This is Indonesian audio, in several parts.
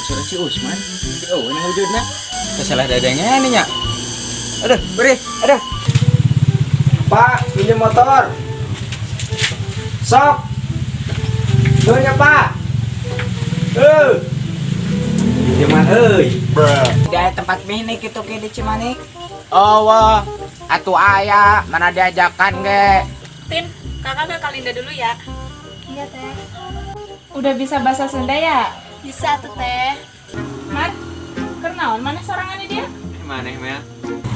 suara si Usman. Oh, ini wujudnya. Kesalah dadanya nih, Nya. Aduh, beri. Aduh. Pak, pinjam motor. Sok. Doanya, Pak. Cuman Di tempat minik itu ke di Cimanik. Oh, wah. Atuh ayah, mana diajakan ge? Tin, kakak ke Kalinda dulu ya. Iya teh. Udah bisa bahasa Sunda ya? Bisa tuh teh. Mar, kenaon mana sorangannya dia? Mana, Mel?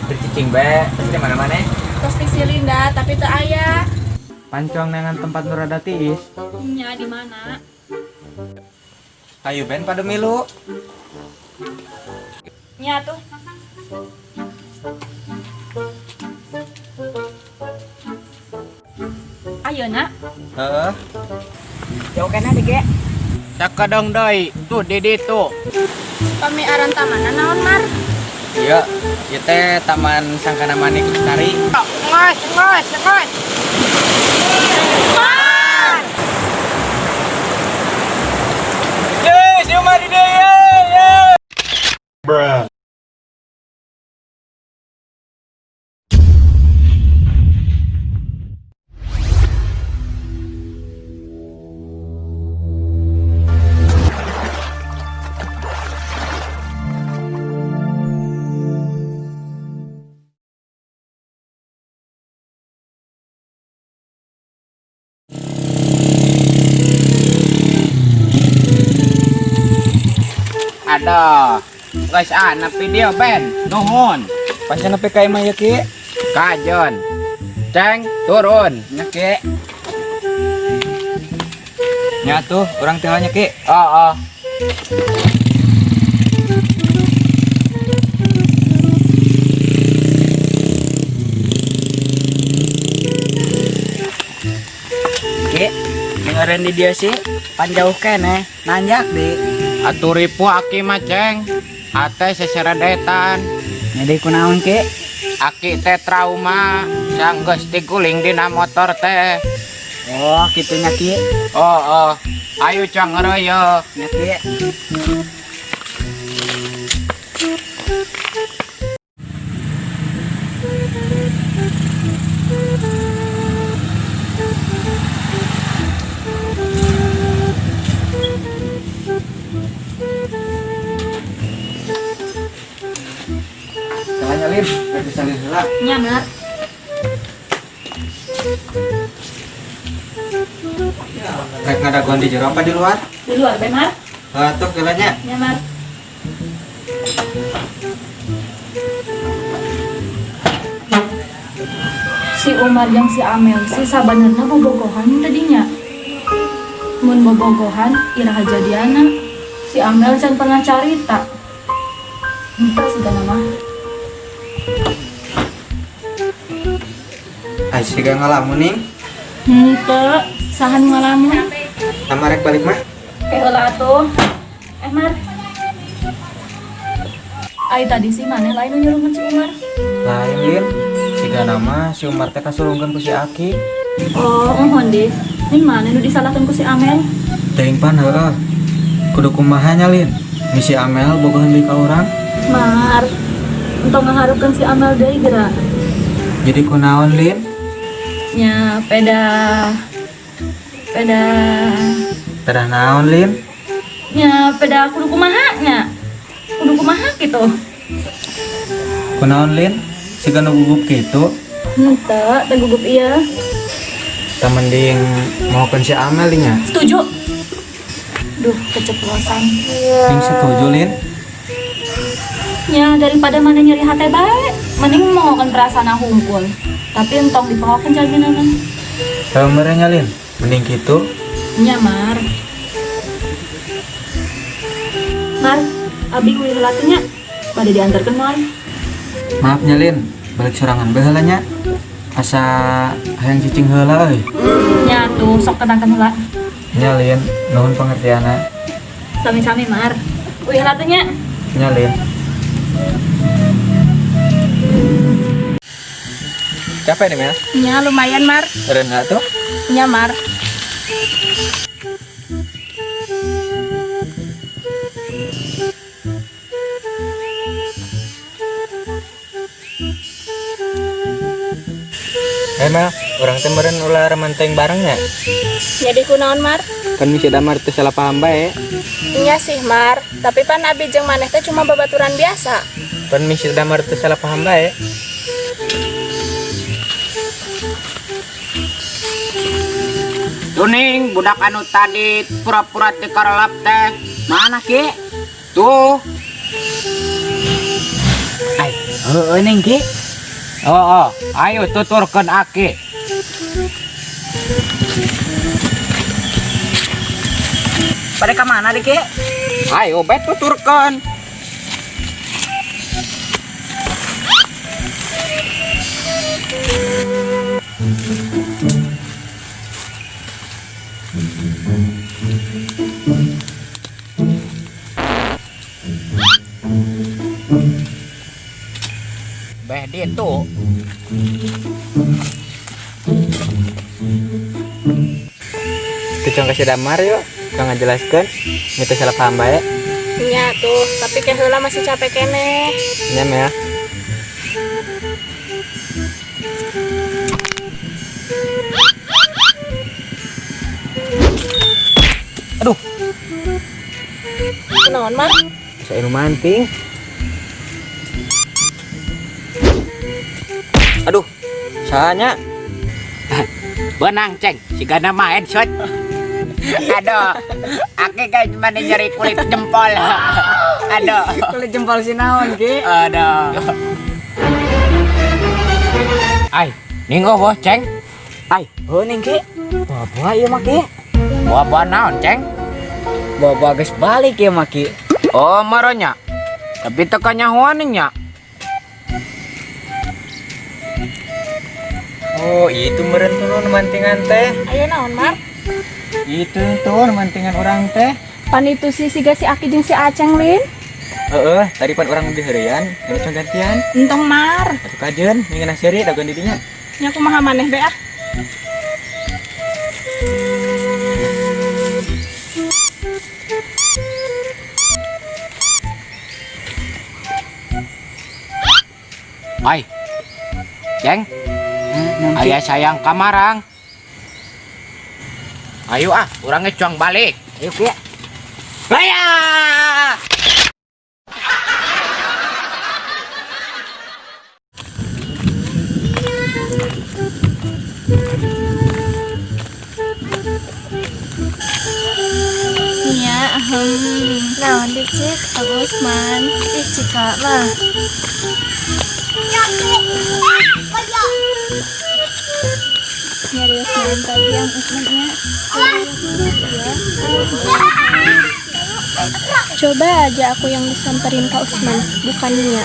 Bercicing be, terus di mana-mana? Terus di Silinda, tapi tuh ayah. pancong dengan tempat nurada tiis. Nya di mana? Ayo Ben pada milu. Nya tuh. Ayo nak. Heeh. Jauh kena deh ge. Sakadong deui, tuh di ditu. Pamiaran tamanan naon Mar? Iya, kita Taman Sangkana Manik Lestari. Ngos. Si Umar di dia. Ada. Guys, ana video Ben. Nuhun. Pasnya nepi ka imah ya Ki. Kajon. Ceng, turun. Nya Ki. Nya tuh, orang tinggalnya Ki. Oh. Ki, dengerin di dia sih. Panjauh kene, nanjak di. Atuh ripu aki mah ceng. Ate seseredetan. Jadi kunaon Ki? Aki teh trauma. Sang geus tiguling dina motor teh. Oh, kitunya Ki. Oh. Ayo cang ngeroyo. Nya Ki. Kalanya Lin, gak bisa Lin heula. Nya Mar. Rek ngadaguan di jero apa di luar? Di luar be Mar. Tuh kalanya. Nya Mar. Si Umar yang si Amel si sabenerna bobogohan tadinya. Mun bobogohan iraha jadiana. Si Amel can pernah carita. Entah segala mah. Asik gak ngalamun nih. Henteu, sahan ngalamun. Sama rek balik mah. Heula tuh. Mar. Ai tadi si maneh lain nu nyuruhkeun si Umar. Lain Lin. Siga nama si Umar teh kasurungkeun ku si Aki. Oh, mohon deh. Ning maneh nu disalahkeun ku si Amel? Teuing pan heeh. Kudu kumaha nya Lin? Misi Amel bogohan deui ka urang. Mar. Untuk ngaharupkeun si Amel deui geura. Jadi kunaon Lin? Nya Pedah naon Lin? nya peda kudu kumaha nya. Kudu kumaha gitu. Kunaon Lin? Siga nu gugup kitu. Henteu, teu gugup ieu. Tah mending mohokeun si Amel nya. Setuju. Duh, keceplosan. Ning setuju Lin. Ya daripada mana nyeri hati bae, mending mau kan perasaan hungkul. Tapi entong dipohokeun jalminana. Teu merenya Lin. Mending kitu. Nya Mar. Mar, abi kuy heula teh nya. Pada diantarkeun moal. Maaf nya Lin. Balik sorangan bae heula nya. Asa hayang cicing heula euy. Nya tuh sok tedangkeun heula. Nya Lin, nuhun pengertianna. Sami-sami Mar. Kuy heula teh nya. Nya Lin. Capek nih Mel? Nya lumayan Mar. Keren nggak tuh? Nya Mar. Mel, orang temeren ulah remanteng barengnya. Jadi kunaon Mar? Kan misi damar teu salah paham bae. Iya sih Mar, tapi pan abi jeung maneh teh cuma babaturan biasa. Kan misi damar teu salah paham bae. Tuning budak anu tadi pura-pura dikarelap teh mana ki? Tuh. Ay, ning ki. Oh, ayo tuturkeun aki. Pada ke mana dik? Ayo bet tuturkeun. Beh ditu. Tucang kasih damar yuk, kang ngajelaskeun. Mita salah paham bae. Iya tuh, tapi kayak heula masih capek kene. Nya Mel. Aduh, Kunaon Mar? saya nu manting. Aduh, sahanya. Benang ceng, jika nama headshot. Aduh, aki kayak mana nyari kulit jempol. Aduh, Kulit jempol si naon ki? aduh. Ay, ninggo bos ceng. Ay, heuning ki. Bawa ieu mah ki. Bawa naon ceng? Bawa geus balik ieu mah ki. Oh maronya. Tapi tekannya huaningnya. Oh, itu meren tuh mantingan teh. Ayo naon Mar? Itu tuh mantingan orang teh. Pan itu si siga si Aki jeung si Aceng Lin. Tadi pan orang di harian, ini cuma gantian. Entong Mar, Atuh kajen, ingin nasiri dagan didinya. nya kumaha maneh be ah. Ay, ceng. Ayah sayang kamarang. Ayo ah, orangnya cuang balik. Ayo ki. Ayah! Iya, naon dicik, Kang Usman. Ih, cika mah. Nyari Usman tadi yang Usmannya. Coba aja aku yang disamperin Kak Usman, bukan Nia.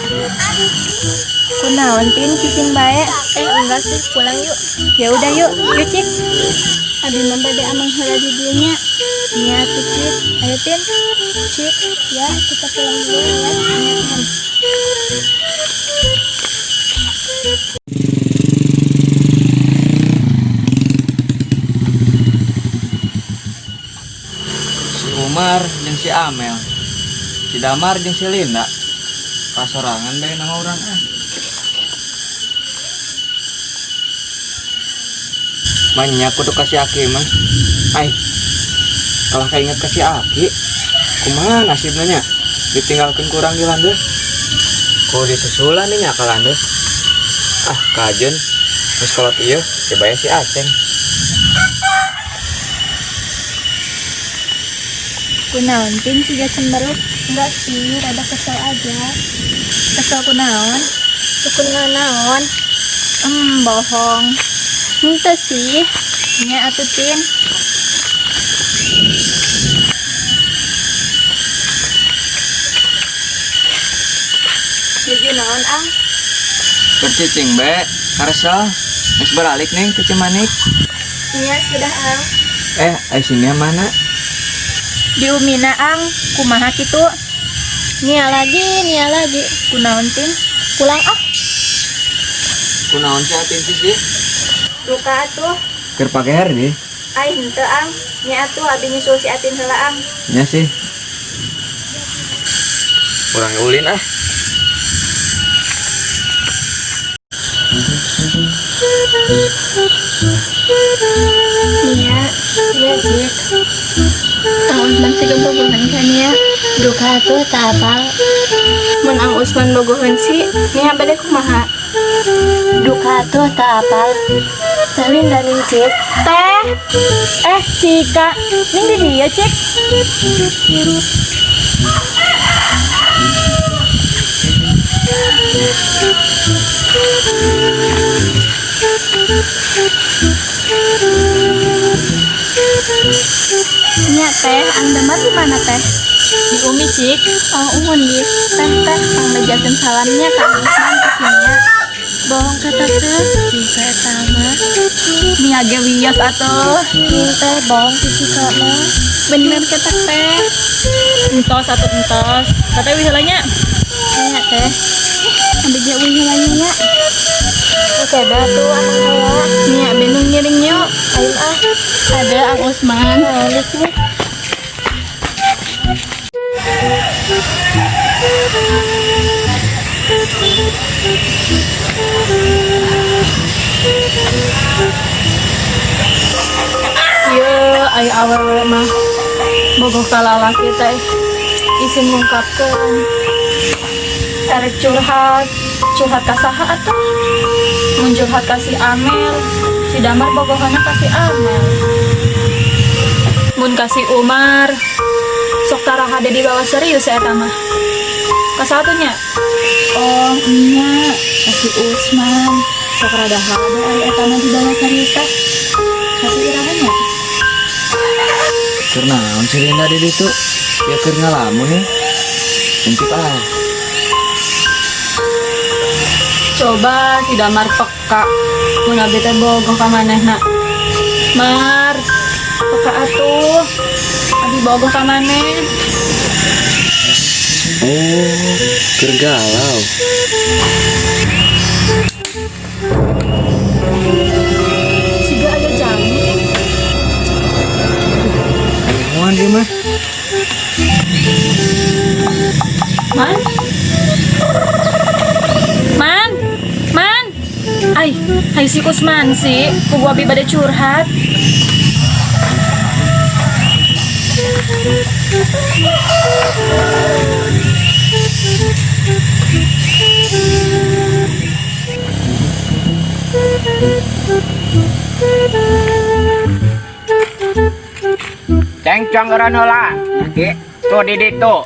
Kunaon Tin, cicing bae? Enggak sih, pulang yuk. Ya udah yuk Cik. Abi mah bade amang heula di dieu nya. Nia tuh Cik. Ayo Tin. Cik, ya kita pulang dulu ya. Nia Tin. Si Umar jeung si Amel, si Damar jeung si Linda kasorangan bae nama urang ah. Manya kudu kasih Aki mah. Ai, kalau kainget kasih Aki, kumaha nasibna nya? Ditinggalkeun kurang di landeus. Kudu disusulan nih nya ka landeus. Ah, kajen. Geus kolot ieu, coba ya si Aceng. Kunaon Tin siga cemberut? Enggak sih, rada kesel aja. Kesel kunaon? Kunaon naon? Bohong. Henteu sih. Nya atuh Tin. Jadi naon Ang? Bercicing be, karesel. Geus balik neng ke Cimanik. Iya sudah Ang. Aisynya mana? Di Umina Ang, kumaha kitu? Nia lagi. Kunaon Tin? Pulang ah. Kunaon si Atin sih? Luka atuh. Keur pake hair deh. Ai henteu Ang. Nya atuh abi nyusul si Atin heula Ang. Nya sih. Kurang ulin ah. Nia, Iya, Cik. Ang Usman sih bogohan kan ya. Duka tuh tak apal. Mun Ang Usman bogohan sih, Nia bade kumaha. Duka tuh tak apal. Salin danin cik. Teh. Cika. Ning di dia, Cik. Nya teh, Ang Damar di mana teh? Di Umi, Cik. Oh, uhun di teh Ang bejakeun salamnya ka Ang Usman ke Nia. Bohong kata teh, jika tama. Nia ge wios atuh. Teh bohong si Cika mah. Bener kata teh. Entos atuh entos. Katanya wihalanya. Nya teh. Ambil dia uhilannya nya. Oke dah tuh anak saya. Nya benung ngiring yuk. Ayo ah. Ada Ang Usman. Nah, Cik. Ieu aya awewe mah bogoh ka lalaki teh. Isin ngungkapkeun. Erek curhat ka saha atuh? Mun curhat ka si Amel, si Damar bogohana ka si Amel. Mun ka si Umar, sok taraha di bawah serius eta mah. Kasatunya, oh nya si Usman, sok rada hade ari eta mah di bawah serius teh. Kasih irahanya. Karena naon si Linda di ditu? Ya keur ngalamun nih. Intip ah. Coba si Damar peka mun abdi teh bogoh ka manehna. Mar, peka atuh. Abdi bogoh ka maneh. Oh, keur galau. Siga aya jami. Mohon dia mah. Man? Man? Man? Ay si Usman sih, ku gua bade curhat. Cengcong granola. Oke, tuh di ditu.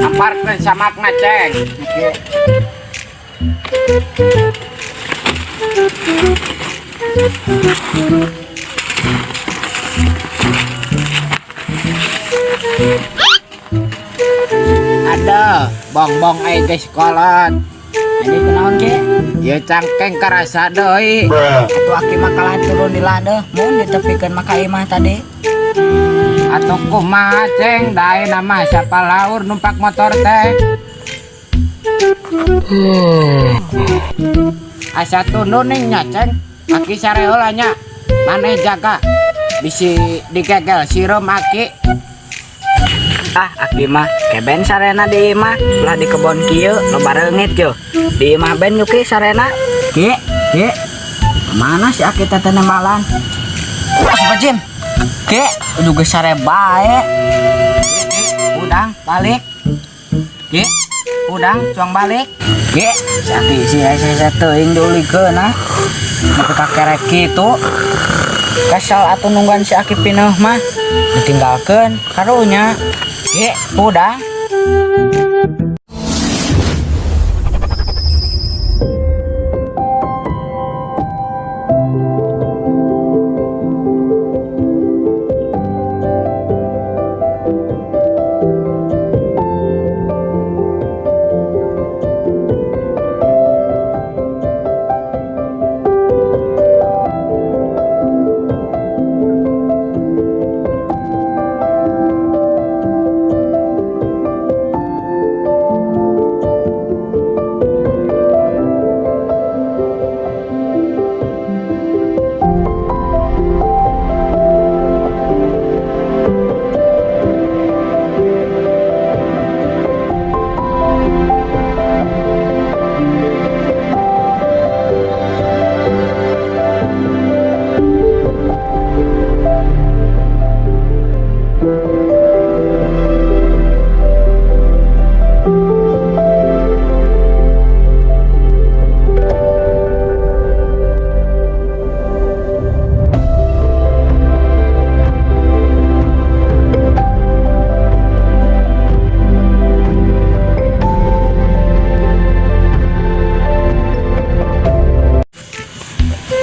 Amparkeun samakna ceng. Oke. Ada bong-bong ai geus kolot. Ini kenaon ke? Ya cangkeng karasa deui. Atuh aki mah kalah turun di ladeuh, mun ditepikeun mah ka imah tadi. Atuh kumaha ceng, dae nama siapa laur numpak motor teh. Asa tundun ning nya ceng, aki sareola nya. Maneh jaga bisi digegel sireum aki. Ah, aki mah keben sarena di imah ulah di kebon kieu loba reungit yo. Di imah ben yuki sarena. Ki, mana si aki teh teh nemalan? Asup Jim. Ki, udah geus sare bae. Ki, udang balik. Ki, udang cuang balik. Ki, si aki si teuing diulikeun ah. Nepi ka kerek kitu. Kasal atuh nungguan si aki pineuh mah ditinggalkeun karunya. Ki, udang.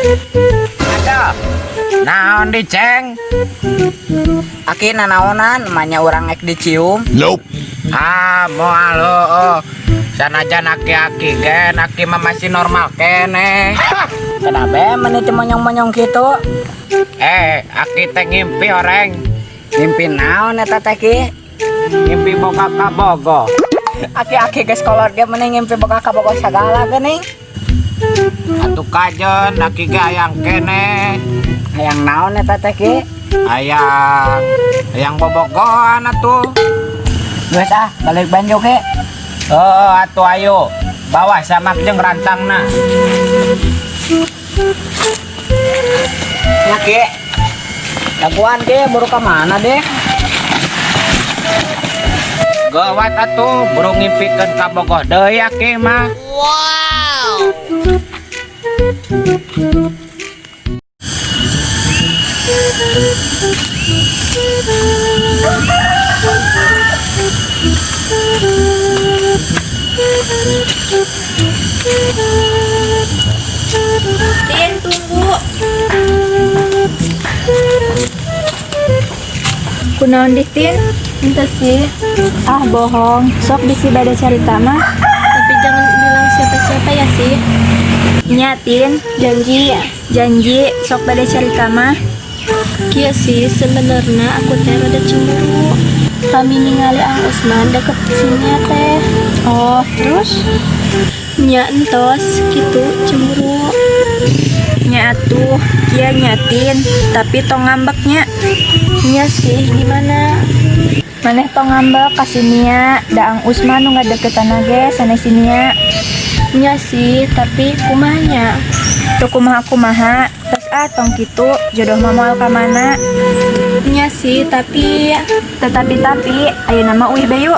Aduh, naon di ceng? Aki nanaonan namanya orang ek dicium. Moal oh. Sanajan aki-aki gen, aki mah masih normal kene. Kenapa mana itu monyong-monyong gitu? Aki teh ngimpi orang. Ngimpi naon eta teh ki? Ngimpi boga ka bogo. Aki-aki geus kolor dia mana ngimpi boga ka boga sagala geuning. Atuh kajen, aki ge hayang kene. Hayang naon eta teh ki? Hayang bobogohan atuh. Geus balik banjo ki. Atuh ayo. Bawa samak jeung rantangna. Ya ki. Daguan ki buru ka mana deh? Gawat atuh, buru ngimpikeun ka bogoh deui aki mah. Tin, tunggu. Kunaon di Tin? Ente sih. Ah bohong. Sok bisi bade cerita mah. Tapi jangan bilang siapa-siapa ya sih. Nyatin, janji. Janji sok bade cerita mah. Kieu sih sebenarnya aku teh rada cemburu. Kami ningali Ang Usman deket sini teh. Oh, terus? Nya entos gitu cemburu. Nya atuh, kia nyatin, tapi tong ngambeknya. Nya sih gimana? Maneh tong ngambek kasininya, da Ang Usman nu ngadeketan ge sanesininya. Nya sih, tapi kumanya. Tuh kumaha, tos tong kitu, jodoh mah moal ka mana. Nya sih, tapi Tetapi ayo nama uih bayu.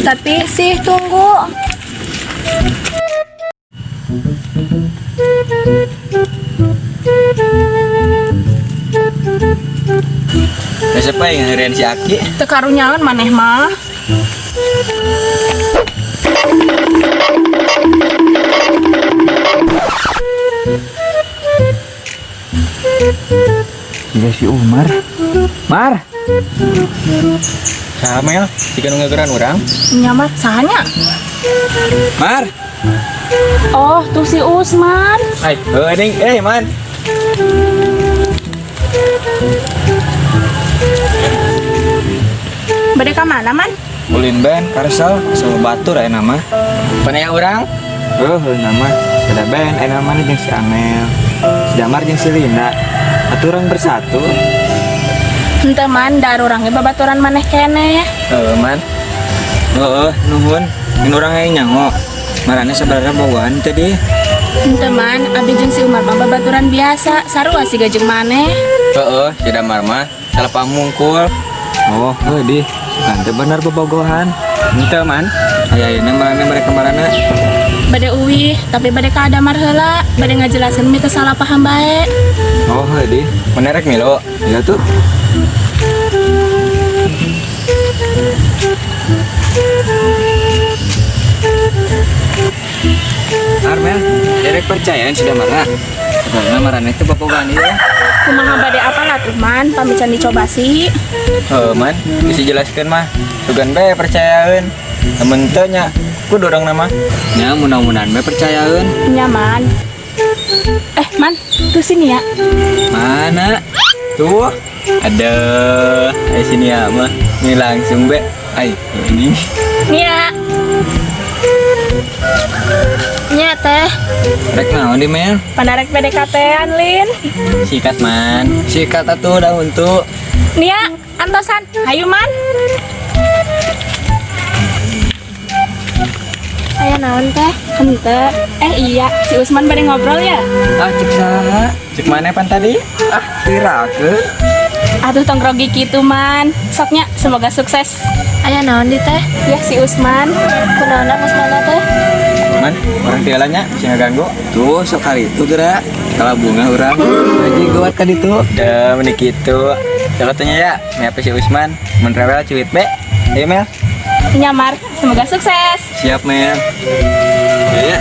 tapi sih tunggu. Siapa yang ngerian si Aki? Teu karunyaeun maneh mah. Iya si Umar. Mar. Sama ya, jika ngegeran orang. Nyamat sahanya. Mar. Oh, tuh si Usman. Hai, ning, man. Bade ka mana, Man? Ulin ben, karsel, sama batur aya nama. Panaya orang? Nama. Ada ben, aya nama nih jeung si Amel. Si Damar jeung si Linda. Aturan bersatu. Henteu Man, dar urang ge babaturan maneh keneh. Man. Nuhun. Mun urang aya nyango. Marane sabarana bawaan tadi. Henteu Man, abi jeung si Umar mah babaturan biasa, sarua siga jeung maneh. Si Damar mah salah pamungkul. Oh, di. Kan benar bobogohan. Henteu man. Ayeuna marane mereka marana. Bade uwi, tapi bade ka Damar heula, bade ngajelaskeun mi teu salah paham bae. Oh, di. Menerek Milo. Iya tuh. Armel, derek percayaan sudah marah. Karena marahnya itu bobogohan ya. Kumaha bade apalah tuh Man, pamit can dicoba sih. Man, bisa jelaskan mah. Sugan be percayaan. Temen teu nya, kudu urang nama. Nya mudah-mudahan be percayaan. Nyaman. Man, tuh sini ya. Mana? Tuh. Ada. Sini ya mah. Ini langsung be. Ini. Nia. Nya teh, Rek naon di Mel? panarek PDKT-an Lin. Sikat man. Sikat atuh dah untuk. Nia, antosan, hayu Man. Aya naon teh? Henteu. Iya, si Usman bade ngobrol ya. Cek saha? Cek mana pan tadi? Kirakeun. Atuh tong grogi kitu Man. Soknya semoga sukses. Aya naon di teh? Ya si Usman. Kunaon Usman teh? Man, orang tialanya sih ngaganggu. Tuh, sok kali itu gerak. Kalau bunga orang. Haji gawat kan itu. Dah menik itu. Contohnya ya, apa si Usman? Menrewel cuit be. Ayo Mel. Nyamar, semoga sukses. Siap Mel. Ya.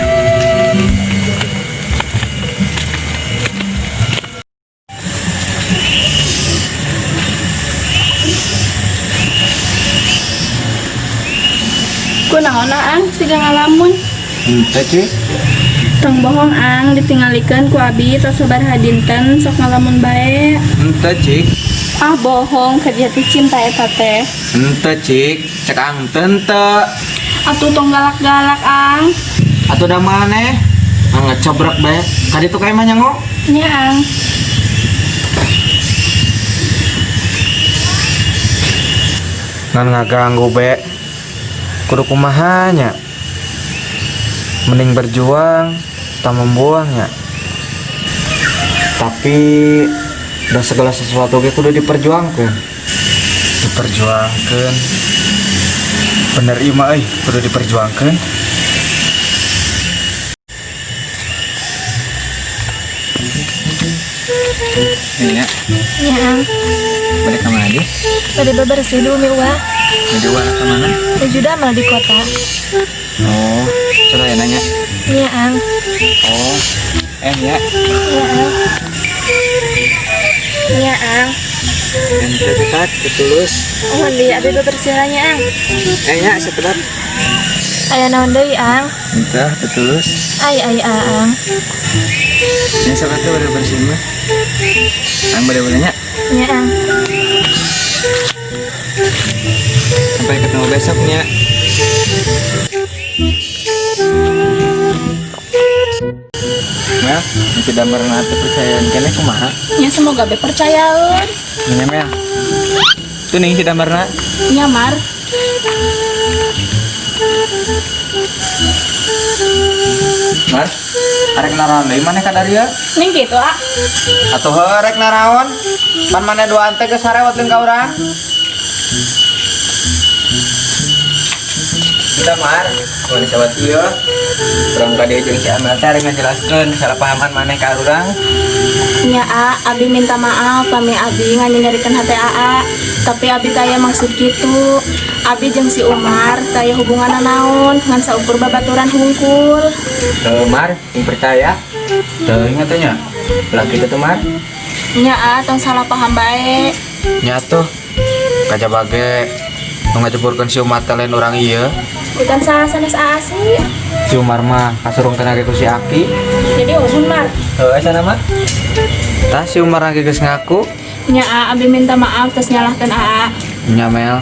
Kunaon ang siga ngalamun. Henteu cik. Tong bohong ang ditingalikeun ku abi tos sabaraha dinten sok ngalamun bae. Henteu cik. Ah bohong kerja teh cinta eta teh. Henteu cik. Cek ang teu. Atuh tong galak-galak ang. Atuh da maneh. Ngecobrek bae. Ka ditu kae mah nyango. Nya ang. Ngan ngaganggu be. Kudu kumaha nya. Mending berjuang tak membuangnya. Tapi udah segala sesuatu gitu udah diperjuangkan. Diperjuangkan. Bener ima kudu diperjuangkan. Ini ya, Ya ang, balik ke mana di? tadi bebersih dulu Miwa. Di warna ke mana? Baju damel di kota. Oh, coba ya nanya. Ya ang, Oh, ya. ya ang, ya ang. Ente dekat ketulus. Oh di abi bebersih nya ang. Nya sekedar. Aya naon deui ang? Entah, betulus. Ai ang. Yang siapa tuh udah bersih mah? Ang boleh-bolehnya. Ya ang. Sampai ketemu besoknya. Mel, ini tidak pernah percayaan kene kumaha? Nya semoga be percayaeun. Ini Mel. Tuh nih tidak pernah. Nyamar. Mar, arek naraon deui maneh ka Daria? Ning kitu ah. Atuh rek naraon. Pan maneh doan teh geus sarewetkeun ka urang. Kita Mar, mun sahabat ieu. Urang ka dieu jeung si Amel teh rek ngajelaskeun salahpahaman maneh ka urang. Nya abi minta maaf pami abi nganyarikeun hate Aa. Tapi abi taya maksud gitu. Abi jeung si Umar taya hubungan naon ngan saukur babaturan hungkul. Teu Mar, yang percaya. Teu ingat teh nya. Ulah kitu tuh Mar. Nya tong salah paham bae. Nya tuh kajaba ge nu ngajeburkeun si Umar teh lain urang ieu. Bukan salah sanes Aa sih. Si Umar mah kasurungkeun lagi ku si Aki. Jadi umun Mar. Heuh asa nama? Tah si Umar lagi geus ngaku. Nya abi minta maaf terus nyalahkeun Aa. Nya Mel,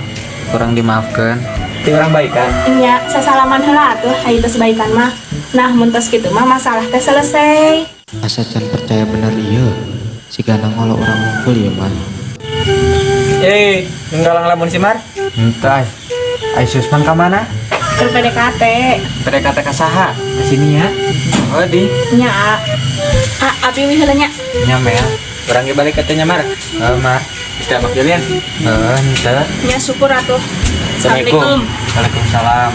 kurang dimaafkan. Ti urang baikan. Nya sasalaman heula atuh hayu tos baikan mah. Nah mun tos kitu mah masalah teh selesai. Asa can percaya bener iya si ganang ngolo orang ngumpul ya mah. Ninggalang lamun si Mar? Entah. Ai Susman ka mana? Keur PDKT. PDKT ka saha? Ka sini ya. Oh di. Nya abi we heula nya. Nya Mel. Urang ge balik ka teh nya Mar. Heuh Mar. Geus mak jalian. Heuh henteu. Nya syukur atuh. Assalamualaikum. Waalaikumsalam.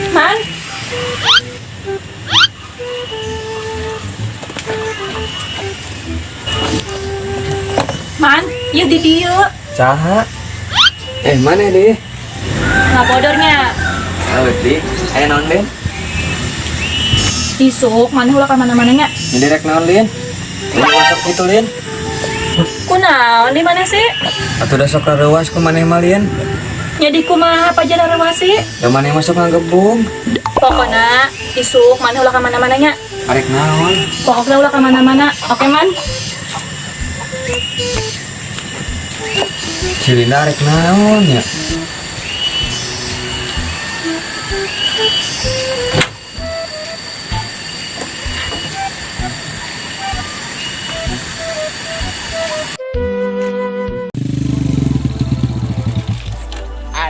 Man. Man, ieu di dieu. Saha? Mana deh? Ngabodornya. Di. Aya naon Den? Isuk, mana ulah ka mana-mana nya. Ini rek naon Lin? Ini masuk itu Lin. Kunaon di mana sih? Atuh da sok reuwas ku maneh mah Lin. Jadi kumaha apa jalan relasi? Da maneh masuk ngagebung. Pokoknya isuk mana ulah ka mana-mana nya. Arek naon? Pokoknya ulah ka mana-mana. Oke man? Cilina arek naon ya?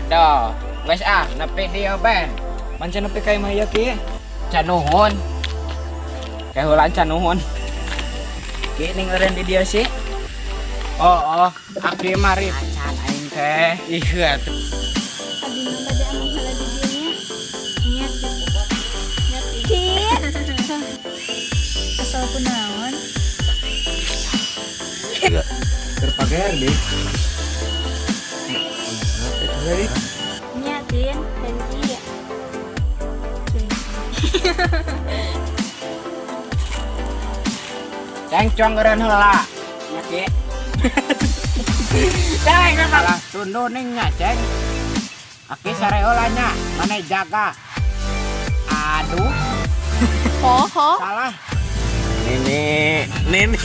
Aduh, wes nepi dia Ben. Mancan nepi ka imah ieu kieu. Canuhun. Kehulan canuhun. Ki ning eureun di dieu sih. Oh, aki mari acan aing teh. Ih, atuh. Abi mah bade amang heula di dieu nya. Nyet. Asal kunaon? Terpager deh. Nyatin janji. Ceng cuangeureun heula. Nya Ki. Ceng salah tunduh ning nya Ceng. Aki sareola nya, maneh jaga. Aduh, Poho. salah. Nini.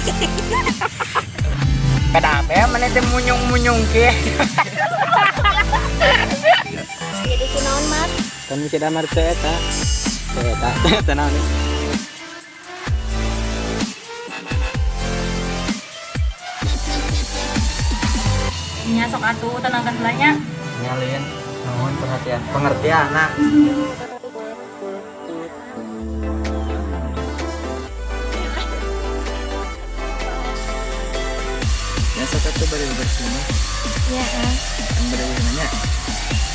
Kenapa ya maneh teh munyung-munyung Ki? Jadi kunaon Mas? Kan bisa damar teh eta. Eta naon. Nya sok atuh tenangkan heula nya. Nyalin. Nuhun perhatian. Pengertian nah. Ya sok atuh bari bersih. Ya, Yang bari nanya.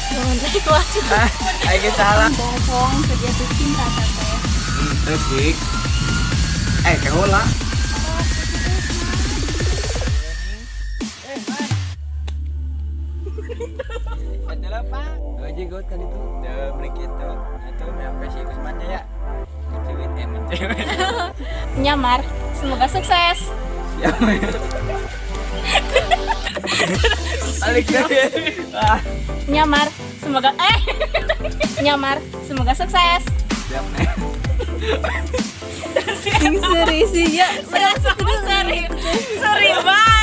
mohon dari kewajiban. Ayo salah. Bongkong sejatuh cinta tante. Terus sih. Kehola. Adalah Pak. Aja got kan itu. Udah beli gitu. Itu sampai si Usmannya ya. Cewek emang cewek. Nyamar, semoga sukses. Siapa ya? Balik lagi. Nyamar, semoga Nyamar, semoga sukses. Siap nih. Seri sih ya. Seri banget.